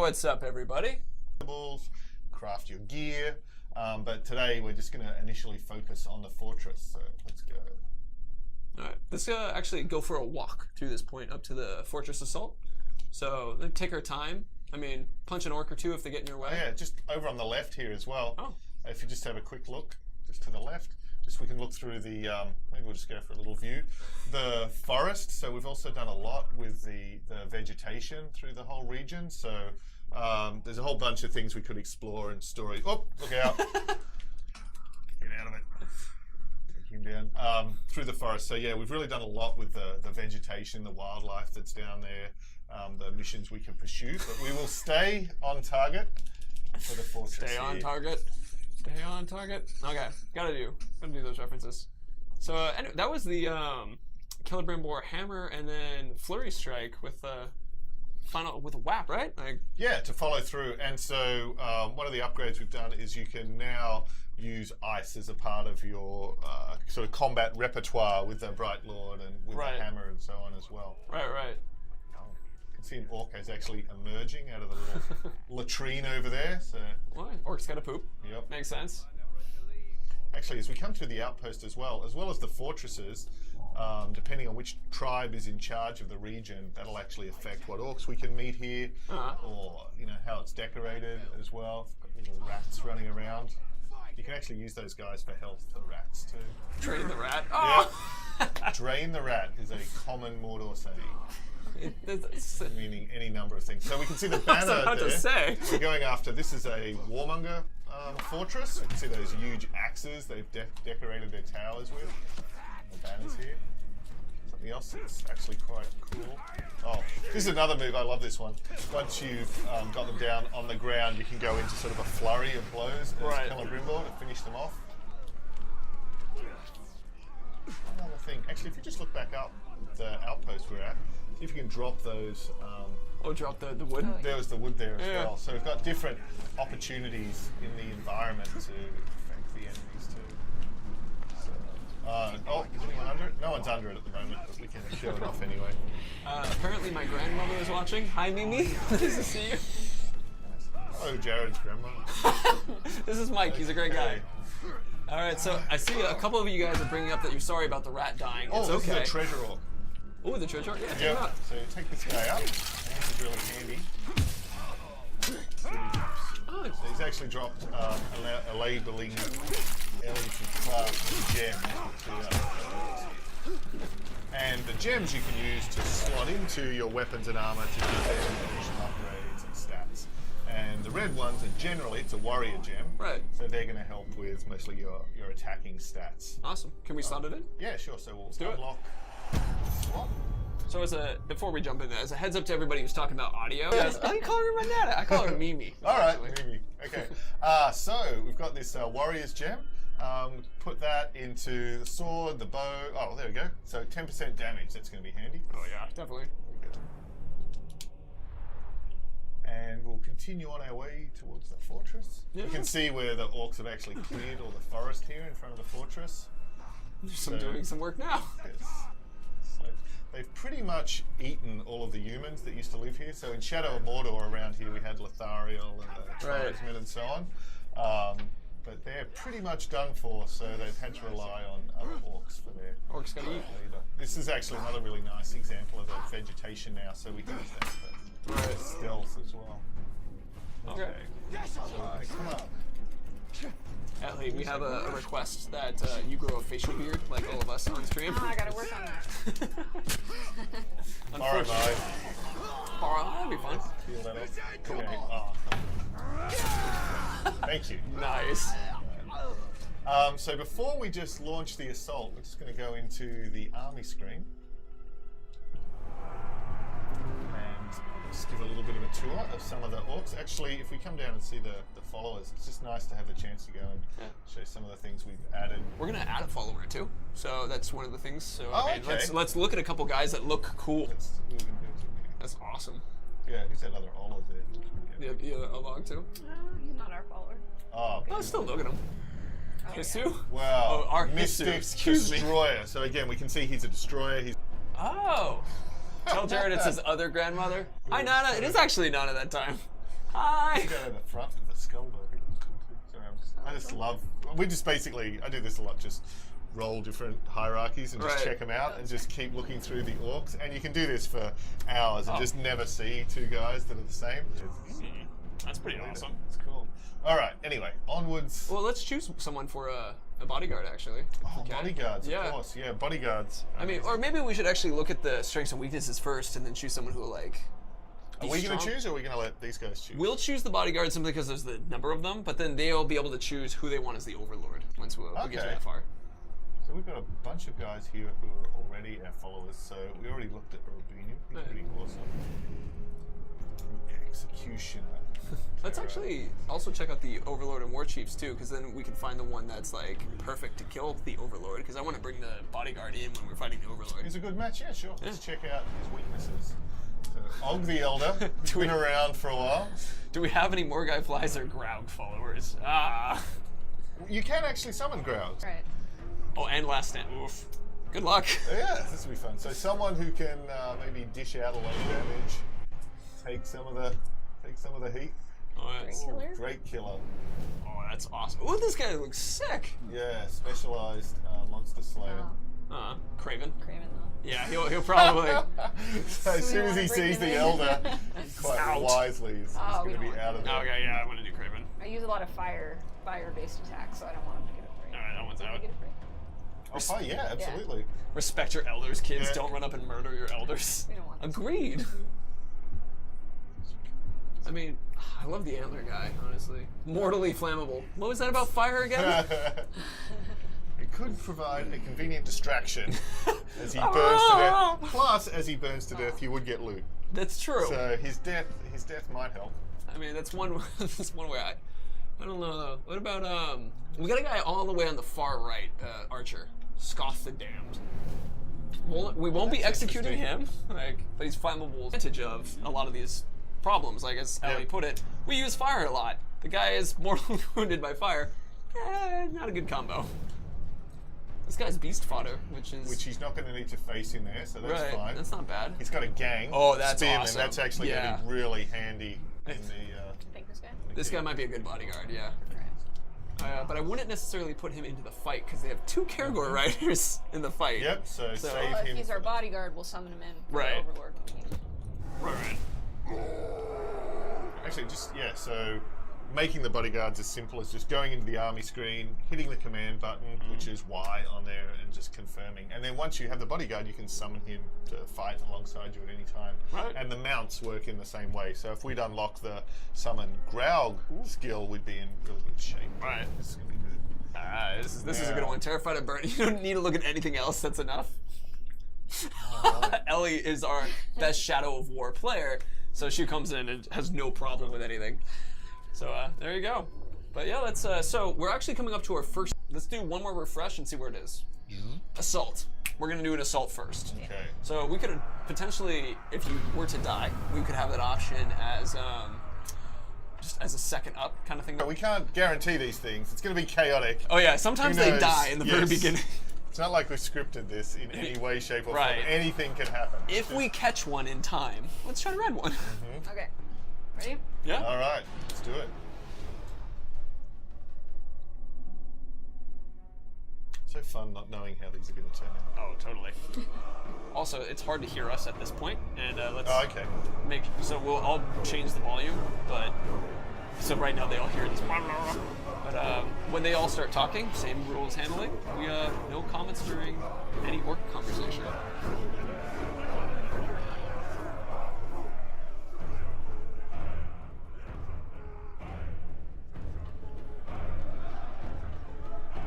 what's up, everybody? Craft your gear, but today we're just going to initially focus on the fortress, so let's go. Alright, let's actually go for a walk through this point up to the fortress assault. So, then take our time. I mean, punch an orc or two if they get in your way. Oh yeah, just over on the left here as well. Oh. If you just have a quick look, just to the left, just we can look through the, maybe we'll just go for a little view. The forest, so we've also done a lot with the vegetation through the whole region, so there's a whole bunch of things we could explore and story. Oh, look out. Get out of it. Take him down. Through the forest. So yeah, we've really done a lot with the vegetation, the wildlife that's down there, the missions we can pursue, but we will stay on target for the fortress. Stay on target. Stay on target. Okay, gotta do those references. So anyway, that was the Celebrimbor hammer and then Flurry Strike with with a WAP, right? Yeah, to follow through. And so one of the upgrades we've done is you can now use ice as a part of your sort of combat repertoire with the Bright Lord and with the hammer and so on as well. Right. You can see an orc is actually emerging out of the little latrine over there. So orc's gotta poop. Yep. Makes sense. Actually, as we come through the outpost as well as the fortresses, depending on which tribe is in charge of the region, that'll actually affect what orcs we can meet here, or how it's decorated as well. Got little rats running around. You can actually use those guys for health, the rats too. Drain the rat. Oh. Yeah. Drain the rat is a common Mordor saying. Meaning any number of things. So we can see the banner there. To say. We're going after, this is a warmonger fortress. We can see those huge axes they've decorated their towers with. The banners here. Something else that's actually quite cool. Oh, this is another move. I love this one. Once you've got them down on the ground, you can go into sort of a flurry of blows as Celebrimbor to finish them off. Another thing. Actually, if you just look back up the outpost we're at, see if you can drop those. Drop the wood? There was the wood there as well. So we've got different opportunities in the environment to affect the enemies too. So, is anyone under it? No one's under it at the moment, but we can show it off anyway. Apparently my grandmother is watching. Hi, Mimi. Nice to see you. Hello, Jared's grandmother. This is Mike. He's a great guy. All right, so I see a couple of you guys are bringing up that you're sorry about the rat dying. It's this okay. is a treasure orc. Oh, the treasure orc? Yeah, check it Yep. out. So take this guy out. This is really handy. So he's actually dropped a labeling class gem. And the gems you can use to slot into your weapons and armor to give them additional upgrades and stats. And the red ones are generally, it's a warrior gem. Right. So they're going to help with mostly your attacking stats. Awesome. Can we slot it in? Yeah, sure. So we'll do it. Unlock slot. So before we jump in there, as a heads up to everybody who's talking about audio, I call her my dad. I call her Mimi. All right, Mimi. Okay. So we've got this warrior's gem. Put that into the sword, the bow. Oh, there we go. So 10% damage. That's going to be handy. Oh yeah, definitely. And we'll continue on our way towards the fortress. Yeah. You can see where the orcs have actually cleared all the forest here in front of the fortress. I'm doing some work now. Yes. So they've pretty much eaten all of the humans that used to live here. So in Shadow of Mordor around here, we had Lothariel and the tribesmen and so on. But they're pretty much done for, so they've had to rely on other orcs for their orcs gotta eat. Leader. This is actually another really nice example of a vegetation now, so we can use that for stealth as well. Okay. So come up. Atlee, we have a request that you grow a facial beard, like all of us on stream. Oh, I gotta work on that. Alright, bye. That'd be fun. Feel that up. Okay. Thank you. Nice. So before we just launch the assault, we're just going to go into the army screen. And just give a little bit of a tour of some of the orcs. Actually, if we come down and see the followers, it's just nice to have the chance to go and show some of the things we've added. We're going to add a follower too. So that's one of the things. So okay. let's look at a couple guys that look cool. That's awesome. Yeah, who's that other olive there? Yeah, a log too. He's not our follower. Oh, still look at him. Hisu? Wow. Our Mystic Hisu, excuse Destroyer. me. So again, we can see he's a destroyer. Oh. Tell Jared it's his other grandmother. Hi, Nana. It is actually Nana that time. Hi. Go to the front of the skull though. I think that's cool too. Sorry, I just love. We just basically. I do this a lot. Just roll different hierarchies and just Right. check them out and just keep looking through the orcs. And you can do this for hours and just never see two guys that are the same. That's pretty awesome. It's cool. All right. Anyway, onwards. Well, let's choose someone for a bodyguard, actually. Oh, Okay. bodyguards, Yeah. of course. Yeah, bodyguards. I mean, or maybe we should actually look at the strengths and weaknesses first, and then choose someone who will like. Are we going to choose, or are we going to let these guys choose? We'll choose the bodyguard simply because there's the number of them, but then they'll be able to choose who they want as the overlord once we get to Okay. that far. So we've got a bunch of guys here who are already our followers. So we already looked at Urbinu. He's pretty awesome. Executioner. Let's actually also check out the overlord and war chiefs too, because then we can find the one that's like perfect to kill the overlord. Because I want to bring the bodyguard in when we're fighting the overlord. He's a good match, yeah, sure. Let's check out his weaknesses. So, Og the Elder, been around for a while. Do we have any Morgai Flies or Graug followers? Ah. You can actually summon Graugs. Right. Oh, and last stand. Oof. Good luck. Yeah, this will be fun. So someone who can maybe dish out a lot of damage, take some of the heat. Oh, that's, Killer? Great killer. oh, that's awesome. Oh, this guy looks sick. Yeah, specialized monster slayer. Craven. Craven though. Yeah, he'll probably. So as soon as he sees the Elder, quite Out. wisely, he's Oh, going we to be don't out of there. Okay, yeah, I want to do Craven. I use a lot of fire-based attacks, so I don't want him to get afraid. All right, that one's Don't out. get afraid. Oh, fine, yeah, absolutely. Respect your elders, kids. Yeah. Don't run up and murder your elders. We don't want that. Agreed. I mean, I love the antler guy, honestly. Mortally flammable. What was that about fire again? It could provide a convenient distraction as he burns to death. Plus, as he burns to death, you would get loot. That's true. So his death might help. I mean, that's one. That's one way. I don't know though. What about We got a guy all the way on the far right, Archer. Scoff the Damned. We won't be that's executing him, interesting. but he's flammable. Advantage of a lot of these problems, like as Ellie put it, we use fire a lot. The guy is mortally wounded by fire. Not a good combo. This guy's beast fodder, which Which he's not going to need to face in there, so that's right. fine. That's not bad. He's got a gang. Oh, that's spearmen. awesome. That's actually going to be really handy in the. Think this guy? This guy might be a good bodyguard, yeah. But I wouldn't necessarily put him into the fight because they have two Karagor riders in the fight. Yep. So save Well, if him. he's our for- bodyguard, we'll summon him in. For Right. The Overlord when we need him. Right. Actually, just so making the bodyguards as simple as just going into the army screen, hitting the command button, which is Y on there, and just confirming. And then once you have the bodyguard, you can summon him to fight alongside you at any time. Right. And the mounts work in the same way. So if we'd unlock the summon Graug skill, we'd be in really good shape. Right. This is gonna be good. This is a good Yeah. one. Terrified of burn. You don't need to look at anything else. That's enough. Ellie is our best Shadow of War player, so she comes in and has no problem with anything. So there you go. But yeah, let's. So we're actually coming up to our first. Let's do one more refresh and see where it is. Assault. We're gonna do an assault first. Okay. So we could potentially, if you were to die, we could have that option as just as a second up kind of thing. But we can't guarantee these things. It's going to be chaotic. Oh yeah, sometimes Who they knows? die in the very Yes. beginning. It's not like we've scripted this in any way, shape, or Right. form. Anything can happen. If we catch one in time, let's try to ride one. Okay. Ready? Yeah. All right, let's do it. So fun not knowing how these are going to turn out. Oh, totally. Also, it's hard to hear us at this point, and let's Oh, okay. make. So I'll change the volume, but so right now they all hear this. But when they all start talking, same rules handling. We no comments during any orc conversation.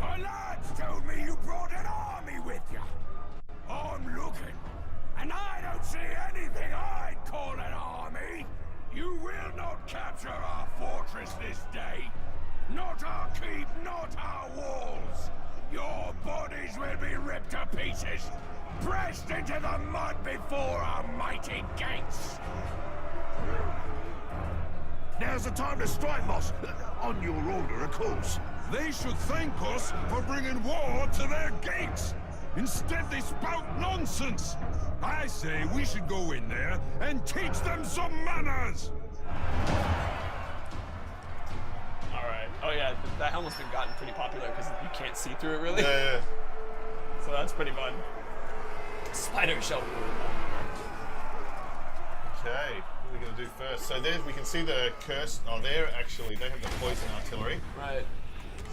My lads told me you brought an army with you. I'm looking, and I don't see anything I'd call an army. You will not capture our fortress this day. Not our keep, not our walls. Your bodies will be ripped to pieces, pressed into the mud before our mighty gates. Now's the time to strike, boss. On your order, of course. They should thank us for bringing war to their gates. Instead, they spout nonsense. I say we should go in there and teach them some manners. Oh yeah, that helmet's been gotten pretty popular because you can't see through it really. Yeah. So that's pretty fun. Spider shell. Okay, what are we going to do first? So there we can see the curse. Oh, there actually, they have the poison artillery. Right.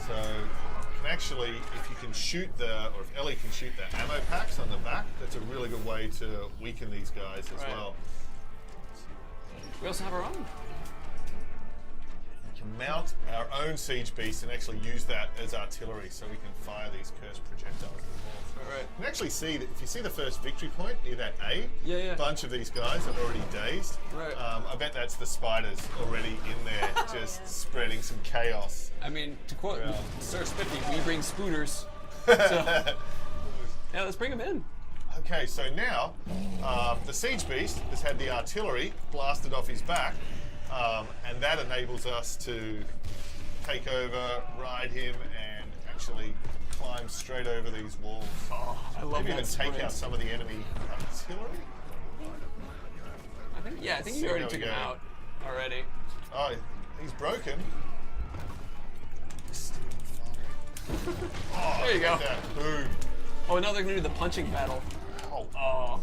So you can actually, if you can shoot or if Ellie can shoot the ammo packs on the back, that's a really good way to weaken these guys as Right. well. We also have our own. We can mount our own siege beast and actually use that as artillery, so we can fire these cursed projectiles as well. Right. You can actually see that if you see the first victory point near that A, Yeah. a bunch of these guys are already dazed. Right. I bet that's the spiders already in there, just spreading some chaos. I mean, to quote Yeah. Sir Spiffy, we bring spooters. So, yeah, let's bring them in. Okay, so now the siege beast has had the artillery blasted off his back, and that enables us to take over, ride him, and actually climb straight over these walls. Oh, I love Maybe that even take sprint. out some of the enemy artillery. I think you See, already there took we him go. out already. Oh, he's broken. Oh, There you go. look at that. Boom. Oh, now they're gonna do the punching battle. Oh, Oh.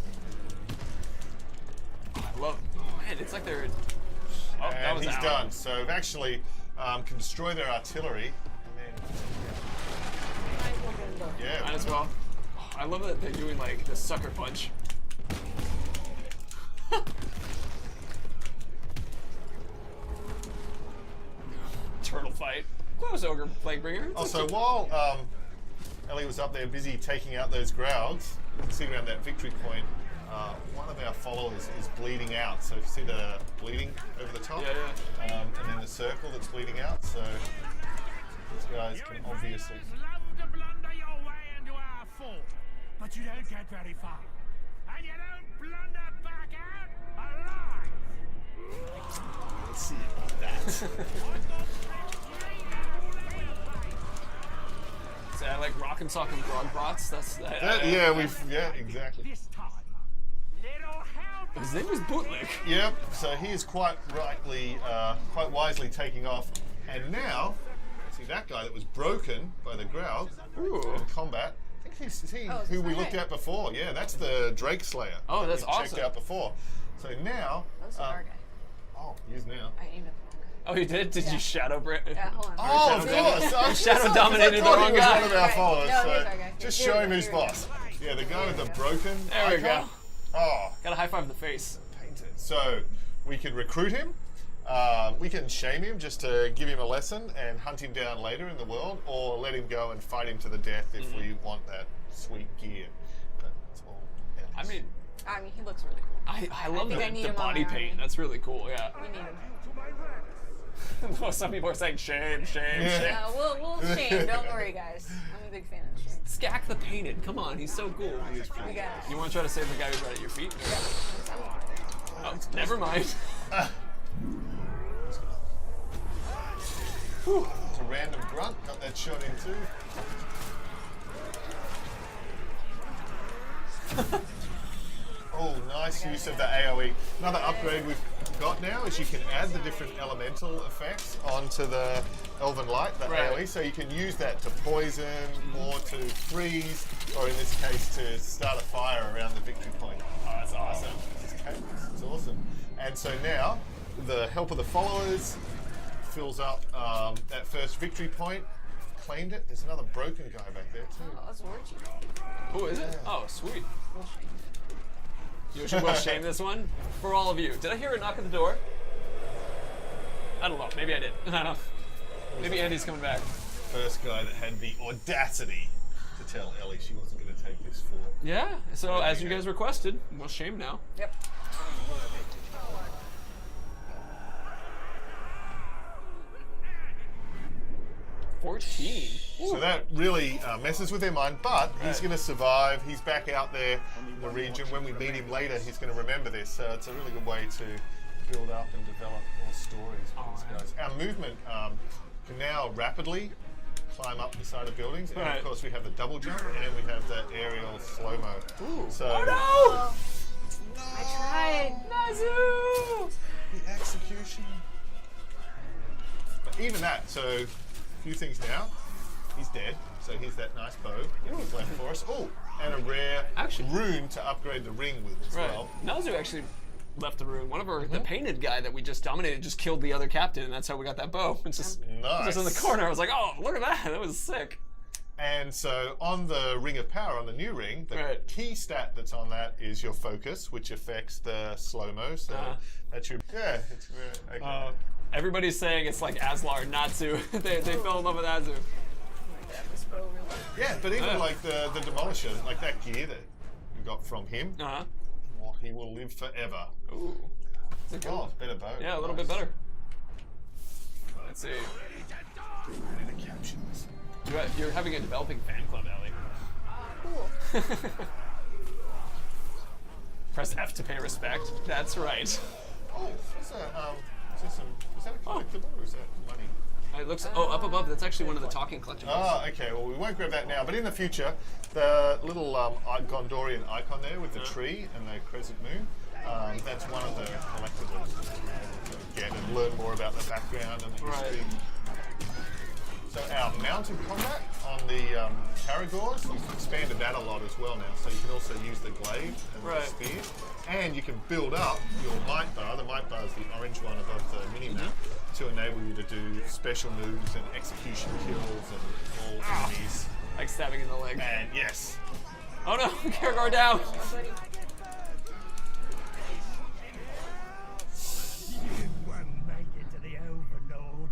I love. Man, it's like they're. Oh, that and was he's out. done. So we've actually can destroy their artillery. And then, yeah. Might as well. Oh, I love that they're doing like the sucker punch. Turtle fight. Close ogre Plaguebringer. It's Also, like- while Ellie was up there busy taking out those Growls, you can see around that victory point, one of our followers is bleeding out. So if you see the bleeding over the top, Yeah, and then the circle that's bleeding out, so these guys can obviously. love to blunder your way into our fort, but you don't get very far. And you don't blunder back out alive. Let's see about that. So I like rock and sock and grog bots. That's Yeah, exactly. This time, little help. His name is Bootlick. Yep. So he is quite wisely taking off, and now see that guy that was broken by the Growl Ooh. in combat. I think he's Oh, is who this we that looked guy? at before. Yeah, that's the Drake Slayer. Oh, that that's we checked awesome. out before. So now, That's our guy. oh, he is now. I aimed at the wrong guy. Oh, you did? Did Yeah. you shadow brand? Yeah, hold on. Oh, of Shadow course. Dominator. I was Shadow just- dominated I thought the he was wrong one of our guy. followers. No, so he's our guy. just Here show we him go, who's here we go. boss. Yeah, the guy with the There we broken. There we icon. go. Oh, Got a high five in the face. painted. So we can recruit him. We can shame him just to give him a lesson and hunt him down later in the world, or let him go and fight him to the death if we want that sweet gear. But it's all. I mean, I mean, he looks really cool. I love think I need the him on body my paint. army. That's really cool. Yeah. We need him. Well, some people are saying shame, shame, Yeah. shame. We'll shame. Don't worry, guys. I'm a big fan of shame. Skak the Painted. Come on, he's so cool. He is pretty We got it. You want to try to save the guy who's right at your feet? Yeah. Oh, never mind. Whew. It's a random grunt. Got that shot in too. Oh, nice use of the AoE. Another upgrade we've got now is you can add the different elemental effects onto the Elven Light, the Right. AoE, so you can use that to poison or to freeze, or in this case to start a fire around the victory point. Oh, that's awesome. It's awesome. And so now, the help of the followers fills up that first victory point. Claimed it. There's another broken guy back there too. Oh, that's Warchi. Oh, is it? Oh, sweet. We'll shame. You should well shame this one for all of you. Did I hear a knock at the door? I don't know. Maybe I did. I don't know. Maybe Andy's coming back. First guy that had the audacity to tell Ellie she wasn't going to take this for. Yeah. So as you guys requested, we'll shame now. Yep. 14. So that really messes with their mind, but he's Right. going to survive. He's back out there in the region. When we meet him later, he's going to remember this. So it's a really good way to build up and develop more stories with these guys. Our movement can now rapidly climb up the side of buildings, and Right. of course we have the double jump, and we have the aerial slow-mo. So Oh I tried. no! Nazu! the execution. But even that, so few things now. He's dead, so here's that nice bow he's left for us. Oh, and a rare rune to upgrade the ring with as well. Nazu actually left a rune. One of our, the painted guy that we just dominated just killed the other captain, and that's how we got that bow. It's just, nice. Just in the corner. I was like, oh, look at that. That was sick. And so on the Ring of Power, on the new ring, the key stat that's on that is your focus, which affects the slow-mo. So that's your... Yeah, it's very... Okay. Everybody's saying it's like Aslar, Natsu. they fell in love with Azu. Yeah, but even like the Demolisher, like that gear that you got from him, he will live forever. Ooh. Better bow. Yeah, a little bit better. Let's see. I need to capture this. You're having a developing fan club, Ellie. Cool. Press F to pay respect. That's right. Oh, is that a collectible or is that money? It looks, up above, that's actually one of the talking collectibles. Oh, okay, well we won't grab that now, but in the future, the little Gondorian icon there with the tree and the crescent moon, that's one of the collectibles to get and learn more about the background and the history. So our mounted combat on the Caragors, we've expanded that a lot as well now, so you can also use the glaive and the spear, and you can build up your might bar. The might bar is the orange one above the mini-map, to enable you to do special moves and execution kills and all enemies. Like stabbing in the leg. And yes. Oh no, Caragor down! You won't make it to the Overlord.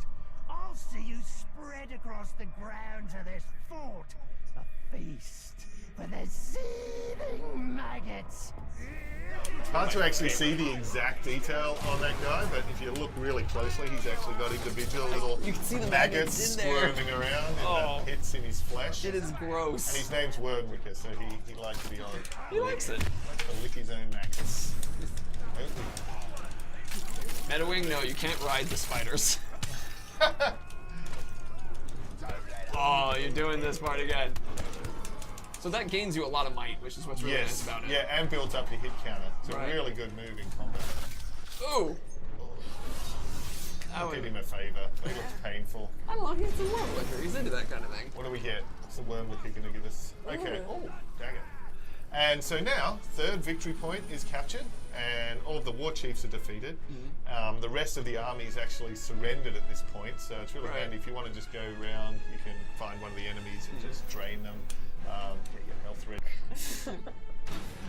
I'll see you spread across the grounds of this fort. A feast for the seething maggots. It's hard to actually see the exact detail on that guy, but if you look really closely, he's actually got individual little You can see the maggots in there. squirming around in the pits in his flesh. It is gross. And his name's Wordwicker, so he likes to be on. He likes it. To lick his own maggots. Metawing, no, you can't ride the spiders. Oh, you're doing this part again. So that gains you a lot of might, which is what's really nice about it. Yeah, and builds up your hit counter. It's a really good move in combat. Ooh! I'll did him a favour. He looks painful. I don't know, he's a Wormlicker. He's into that kind of thing. What do we get? What's the Wormlicker going to give us? Okay. Oh, dagger. And so now, third victory point is captured, and all of the war chiefs are defeated. The rest of the army's actually surrendered at this point, so it's really handy if you want to just go around, you can find one of the enemies and just drain them, get your health ready.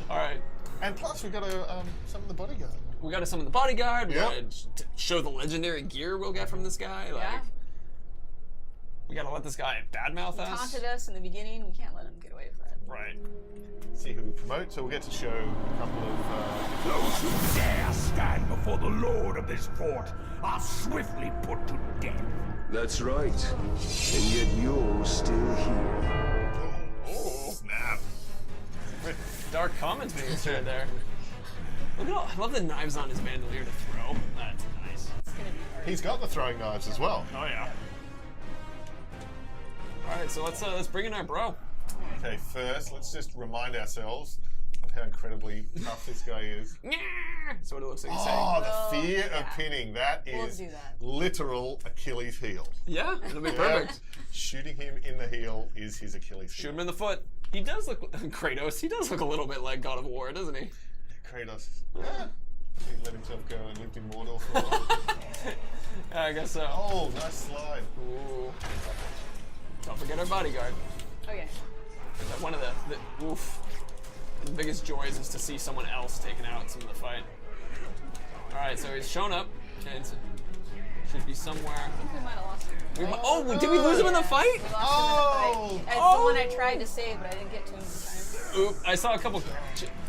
Alright. And plus, we've got to summon the bodyguard. We got to summon the bodyguard, we got to show the legendary gear we'll get from this guy. Like, we got to let this guy badmouth He us. taunted us in the beginning, we can't let him get away with that. Right. See who we promote, so we'll get to show a couple of... Those who dare stand before the lord of this fort are swiftly put to death. That's right. And yet you're still here. Oh, snap. Dark comments being shared there. Look at all, I love the knives on his bandolier to throw. That's nice. It's gonna be hard. He's got the throwing knives as well. Oh yeah. Alright, so let's bring in our bro. Okay, first, let's just remind ourselves of how incredibly tough this guy is. That's what it looks like he's Oh, saying. the fear of pinning. That We'll is do that. literal Achilles heel. Yeah, it'll be perfect. Shooting him in the heel is his Achilles heel. Shoot him in the foot. He does look, Kratos, he does look a little bit like God of War, doesn't he? Kratos. Yeah. He let himself go and lived in Mordor for a while. Yeah, I guess so. Oh, nice slide. Ooh. Don't forget our bodyguard. Okay. One of the biggest joys is to see someone else taking out some of the fight. Alright, so he's shown up, and should be somewhere. I think we might have lost him. Did we lose him in the fight? We lost him in the fight. It's the one I tried to save, but I didn't get to him in time. Oop, I saw a couple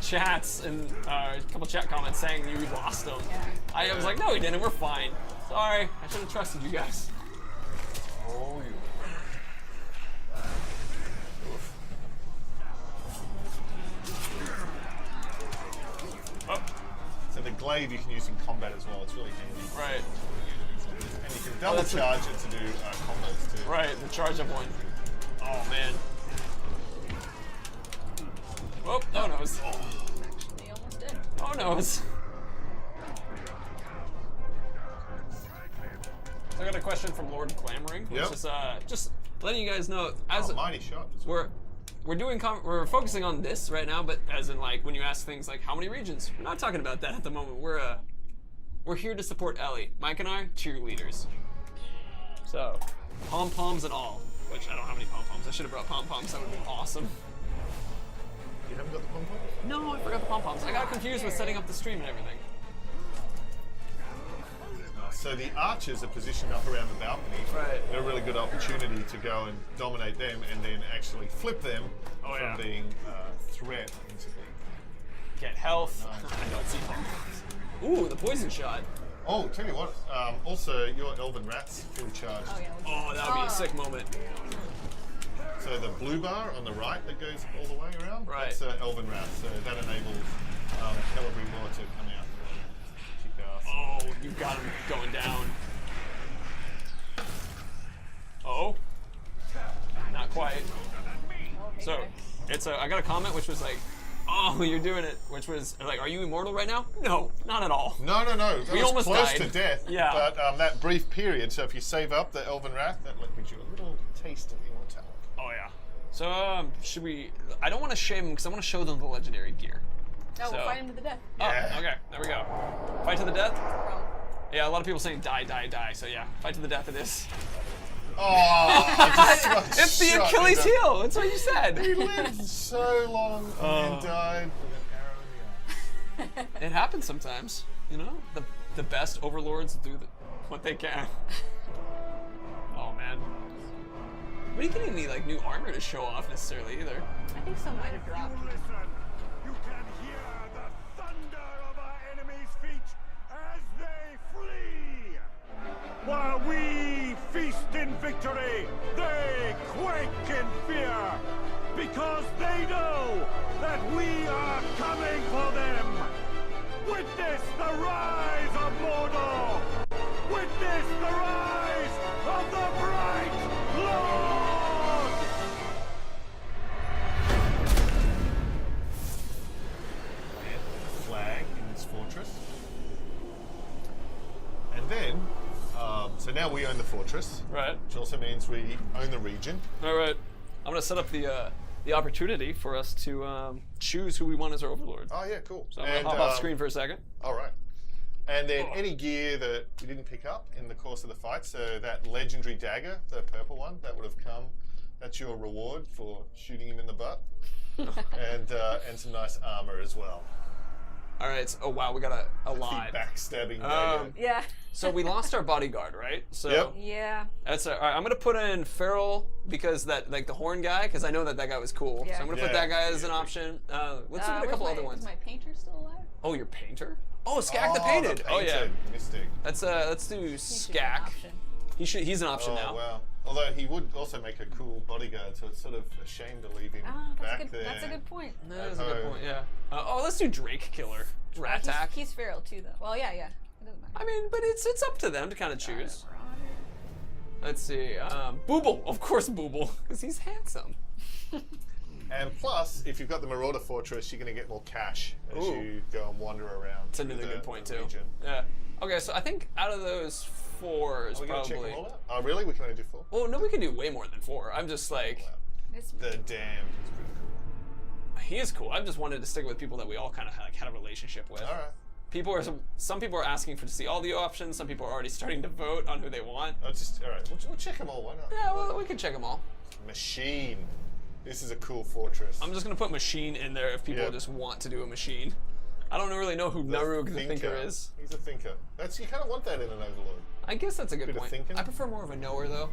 chats and a couple chat comments saying you lost him. Yeah. I was like, no, we didn't. We're fine. Sorry, I should have trusted you guys. Oh, you. Oh, So the glaive you can use in combat as well. It's really handy. right, And you can double charge it to do combos too. right. The charge up one. Oh man. Oh, oh no. They almost did. Oh no. I got a question. question from Lord Clamoring, which Yep. is just letting you guys know as mighty shot. we're doing we're focusing on this right now, but as in like when you ask things like how many regions, we're not talking about that at the moment. We're here to support Ellie. Mike and I, cheerleaders. So, pom poms and all. Which I don't have any pom poms. I should have brought pom poms. That would have been awesome. You haven't got the pom pom? No, I forgot the pom poms. I got confused with setting up the stream and everything. So the archers are positioned up around the balcony. Right. They're a really good opportunity to go and dominate them, and then actually flip them Oh, from yeah. being a threat into being. Get health. Nice. I don't see pom poms. Ooh, the poison shot. Oh, tell you what. Also, your elven rats fully charged. Oh, yeah. Oh, that would be a sick moment. So the blue bar on the right that goes all the way around. Right. That's elven rat. So that enables Celebrimbor to come out and kick ass. Oh, you got him going down. Oh, not quite. So it's I got a comment which was like, "Oh, you're doing it," which was like, "Are you immortal right now?" No, not at all. No. That We was almost close died. to death. Yeah. But that brief period. So if you save up the elven wrath, that gives you a little taste of immortality. Oh yeah. So should we? I don't want to shame them because I want to show them the legendary gear. No, we'll So- fight him to the death. Yeah. Oh, okay. There we go. Fight to the death. Oh. Yeah, a lot of people saying die, die, die. So yeah, fight to the death it is. Oh, I just got It's the shot Achilles in the- heel. That's what you He said. lived so long and then died with an arrow in the arm. It happens sometimes. You know, the best overlords do what they can. Oh man. We didn't get any like new armor to show off necessarily either. I think some might have dropped. You listen. You can hear the thunder of our enemies' feet as they flee. While we feast in victory, they quake in fear, because they know that we are coming for them. Witness the rise of Mordor. Witness the rise of the bright Lord. Flag in this fortress. And then, so now we own the fortress, Right. which also means we own the region. All right. I'm gonna set up the opportunity for us to choose who we want as our overlord. Oh yeah, cool. So I'm gonna hop off screen for a second. All right. And then any gear that we didn't pick up in the course of the fight, so that legendary dagger, the purple one, that would have come. That's your reward for shooting him in the butt, and some nice armor as well. All right. So, oh wow, we got a lot. The backstabbing dagger. Yeah. So we lost our bodyguard, right? So Yep. Yeah. that's all right. I'm gonna put in Farrell because that like the horn guy because I know that guy was cool. Yeah. So I'm gonna put Yeah. that guy as an option. Let's look at a couple other ones. Is my painter still alive? Oh, your painter? Oh, Skak the Painted. Oh yeah. Painted Mystic. Let's do He should be an Skak. option. He's an option Oh now. wow. Although he would also make a cool bodyguard, so it's sort of a shame to leave him Ah, that's back a good. there. That's a good point. That is a good point. Yeah. Oh, let's do Drake Killer. Rat Attack. He's feral too, though. Well, yeah. It doesn't matter. I mean, but it's up to them to kind of choose. Let's see. Booble, of course, Booble, because he's handsome. And plus, if you've got the Marauder Fortress, you're going to get more cash as Ooh. you go and wander around. That's another through good the point too. region. Yeah. Okay, so I think out of those four is Are we going to check probably. them all out? Oh, really? We can only do 4? Well, no, we can do way more than 4. I'm just like, It's, The Damned is pretty cool. he is cool. I just wanted to stick with people that we all kind of like had a relationship with. All right. Some people are asking to see all the options. Some people are already starting to vote on who they want. All right. We'll check them all. Why not? Yeah, well, we can check them all. Machine. This is a cool fortress. I'm just gonna put machine in there if people Yeah. just want to do a machine. I don't really know who Narug the Thinker is. He's a thinker. You kind of want that in an Overlord. I guess that's a good Bit of point. thinking. I prefer more of a knower though.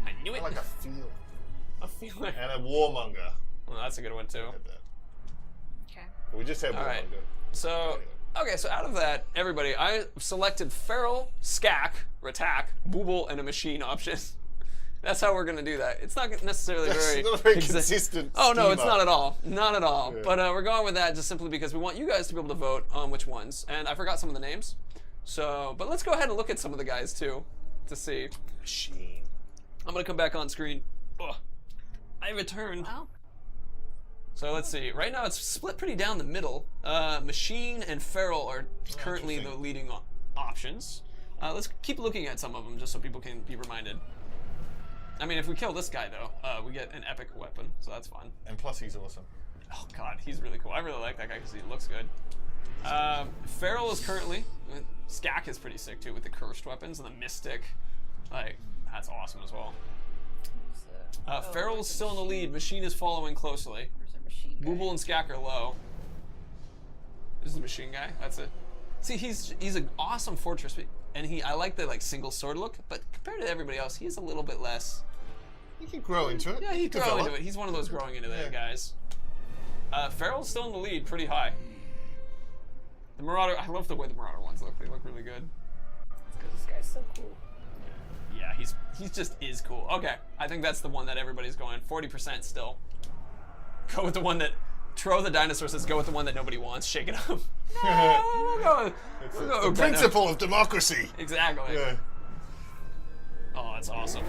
I knew it. I like a feel. a feeler. And a warmonger. Well, that's a good one too. Had that. okay. We just had All right. warmonger. So, okay, so out of that, everybody, I selected Feral, Skak, Ratak, Booble, and a machine option. That's how we're gonna do that. It's not necessarily very. It's not a very exa- consistent. Oh no, it's schema. not at all. Not at all. Yeah. But we're going with that just simply because we want you guys to be able to vote on which ones. And I forgot some of the names. So, but let's go ahead and look at some of the guys too, to see. Machine. I'm gonna come back on screen. Ugh. I return. Wow. So let's see. Right now it's split pretty down the middle. Machine and Feral are currently the interesting. leading options. Let's keep looking at some of them just so people can be reminded. I mean, if we kill this guy, though, we get an epic weapon, so that's fun. And plus, he's awesome. Oh, God, he's really cool. I really like that guy because he looks good. Feral is currently... Skak is pretty sick, too, with the cursed weapons and the mystic. Like, that's awesome as well. Feral is still in the lead. Machine is following closely. Where's the machine guy? Booble and Skak are low. This is the machine guy. That's it. See, he's an awesome fortress, and I like the like single sword look. But compared to everybody else, he's a little bit less. He can grow into it. Yeah, he can grow Develop. into it. He's one of those growing into that guys. Feral's still in the lead, pretty high. The Marauder. I love the way the Marauder ones look. They look really good. Because this guy's so cool. Yeah, he just is cool. Okay, I think that's the one that everybody's going. 40% still. Go with the one that Tro the dinosaur says. Go with the one that nobody wants. Shake it up. No, It's we'll go the with principle of democracy. Exactly. Yeah. Oh, that's awesome.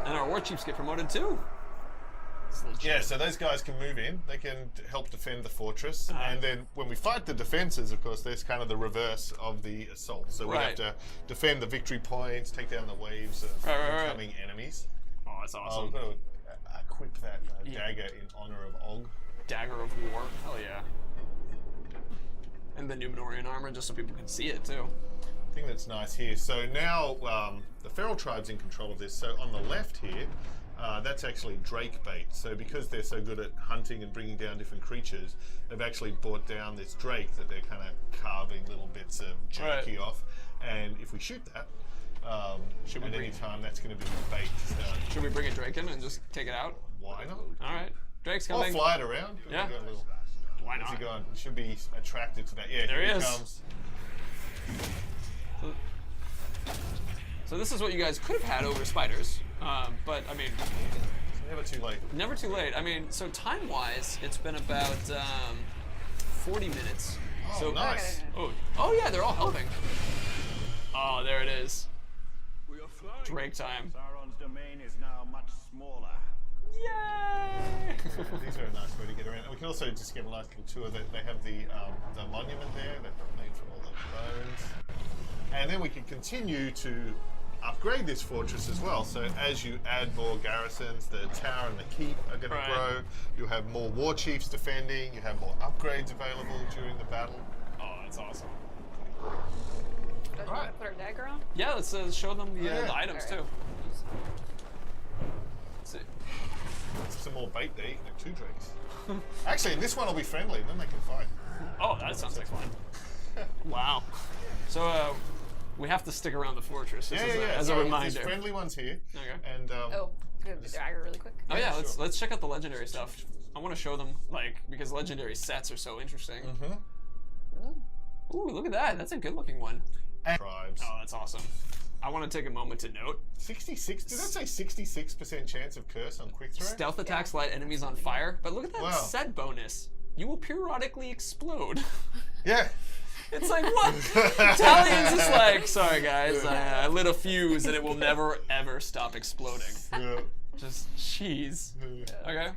And our war chiefs get promoted too. It's legit. Yeah, so those guys can move in. They can help defend the fortress. And then when we fight the defenses, of course, there's kind of the reverse of the assault. So we have to defend the victory points, take down the waves of incoming enemies. Oh, that's I'll awesome. go equip that dagger in honor of Og. Dagger of War. Hell yeah. And the Numenorian armor, just so people can see it too. Thing that's nice here. So now the feral tribe's in control of this. So on the left here, that's actually drake bait. So because they're so good at hunting and bringing down different creatures, they've actually brought down this drake that they're kind of carving little bits of jerky off. And if we shoot that, at any time, that's going to be bait. So Should we bring a drake in and just take it out? why not? All right. Drake's I'll coming. fly it around. Yeah. Go a little- Why Where's not? he going? He should be attracted to that. Yeah, There here he is. comes. So this is what you guys could have had over spiders, but I mean, It's never too late. never too late. I mean, so time-wise, it's been about 40 minutes. Oh, So nice. oh yeah, they're all helping. Oh, there it is. We are flying. Drake time. Sauron's domain is now much smaller. Yay! These are a nice way to get around. We can also just get a nice little tour. They have the monument there that made from all the bones. And then we can continue to upgrade this fortress as well. So as you add more garrisons, the tower and the keep are going to grow. You'll have more war chiefs defending. You have more upgrades available during the battle. Oh, that's awesome. Don't you want to put our dagger on? Yeah, let's show them the Yeah. items Alright. too. Let's see. Some more bait there. You can have 2 drakes. Actually, this one will be friendly. Then they can fight. Oh, that sounds like fun. Wow. So we have to stick around the fortress just as a So reminder. There's friendly ones here. Okay. And Oh, good. The dagger really quick. Oh yeah, sure. let's check out the legendary stuff. I want to show them because legendary sets are so interesting. Ooh, look at that. That's a good looking one. tribes. Oh, that's awesome. I want to take a moment to note 66. Did that say 66% chance of curse on quick throw? stealth attacks light enemies on fire, but look at that Wow. set bonus. You will periodically explode. Yeah. It's like, what? Italians is like, sorry guys, I lit a fuse and it will never ever stop exploding. Yeah. Just cheese. Okay.